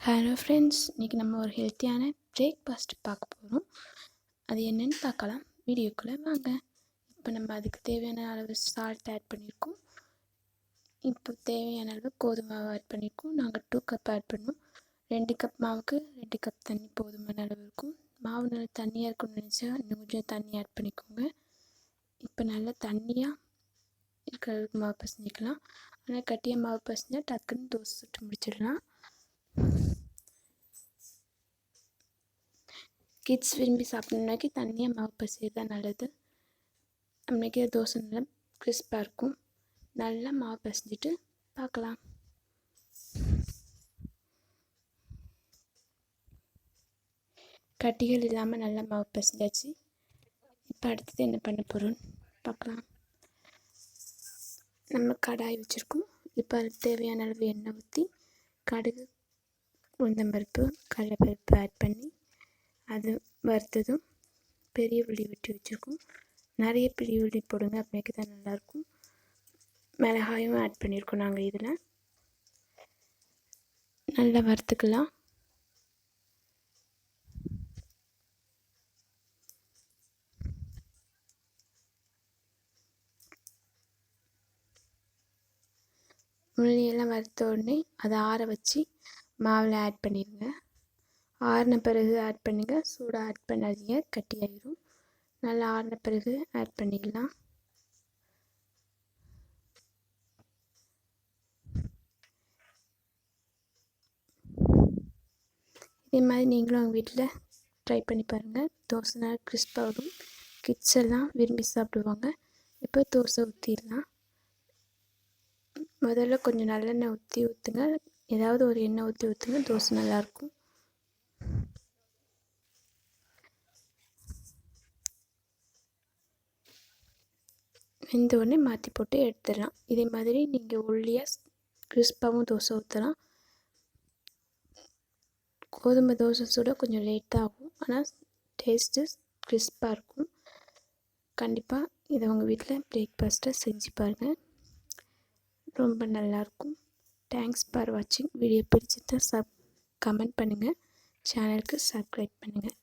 Hello friends, இன்றைக்கி நம்ம ஒரு ஹெல்த்தியான பிரேக்ஃபாஸ்ட் பார்க்க போகிறோம். அது என்னென்னு பார்க்கலாம். வீடியோக்குள்ளே வாங்க. இப்போ நம்ம அதுக்கு தேவையான அளவு சால்ட் ஆட் பண்ணியிருக்கோம். இப்போ தேவையான அளவு கோதுமை மாவு ஆட் பண்ணியிருக்கோம். நாங்கள் 2 கப் ஆட் பண்ணோம். 2 கப் மாவுக்கு 2 கப் தண்ணி போதுமான அளவு இருக்கும். மாவு நல்லா தண்ணியாக இருக்கும்னு நினச்சா இன்னும் கொஞ்சம் தண்ணி ஆட் பண்ணிக்கோங்க. இப்போ நல்லா தண்ணியாக இருக்கிற அளவுக்கு மாவு பசஞ்சிக்கலாம். ஆனால் கட்டியாக மாவு பசஞ்சால் டக்குன்னு தோசை சுட்டு முடிச்சிடலாம். கிட்ஸ் விரும்பி சாப்பிட்ணுன்னாக்கி தண்ணியாக மாவு பசைகிறது தான் நல்லது. அன்றைக்கி தோசை நல்லா கிறிஸ்பாக இருக்கும். நல்லா மாவு பசைஞ்சிட்டு பார்க்கலாம். கட்டிகள் இல்லாமல் நல்லா மாவு பசைஞ்சாச்சு. இப்போ அடுத்தது என்ன பண்ண போகிறோன்னு பார்க்கலாம். நம்ம கடாய் வச்சுருக்கோம். இப்போ அதுக்கு தேவையான அளவு எண்ணெய் ஊற்றி கடுகு, உளுந்தம்பருப்பு, கடலைப்பருப்பு ஆட் பண்ணி அது வறுத்ததும் பெரிய உள்ளி வெட்டி வச்சுருக்கோம். நிறைய பெரிய உள்ளி போடுங்க, அப்படிக்கு தான் நல்லாயிருக்கும். மிளகாயும் ஆட் பண்ணியிருக்கோம் நாங்கள். இதில் நல்லா வறுத்துக்கலாம். உள்ளியெல்லாம் வறுத்த உடனே அதை ஆற வச்சு மாவில் ஆட் பண்ணிடுங்க. ஆறின பிறகு ஆட் பண்ணுங்கள். சூடாக ஆட் பண்ணாதீங்க, கட்டி ஆகிடும். நல்லா ஆறின பிறகு ஆட் பண்ணிக்கலாம். இதே மாதிரி நீங்களும் உங்கள் வீட்டில் ட்ரை பண்ணி பாருங்கள். தோசை நல்லா கிறிஸ்பாக வரும். கிட்ஸ் எல்லாம் விரும்பி சாப்பிடுவாங்க. இப்போ தோசை ஊற்றிடலாம். முதல்ல கொஞ்சம் நல்லெண்ணெய் ஊற்றுங்க. ஏதாவது ஒரு எண்ணெய் ஊற்றுங்க. தோசை நல்லாயிருக்கும். வெந்த உடனே மாற்றி போட்டு எடுத்துடலாம். இதே மாதிரி நீங்கள் ஒல்லியாக கிறிஸ்பாகவும் தோசை ஊற்றலாம். கோதுமை தோசை சுட கொஞ்சம் லேட்டாக ஆகும், ஆனால் டேஸ்ட்டு கிறிஸ்பாக இருக்கும். கண்டிப்பாக இதை உங்கள் வீட்டில் பிரேக்ஃபாஸ்ட்டை செஞ்சு பாருங்கள். ரொம்ப நல்லாயிருக்கும். தேங்க்ஸ் ஃபார் வாட்சிங். வீடியோ பிடிச்சிருந்தா கமெண்ட் பண்ணுங்கள். சேனலுக்கு சப்ஸ்கிரைப் பண்ணுங்கள்.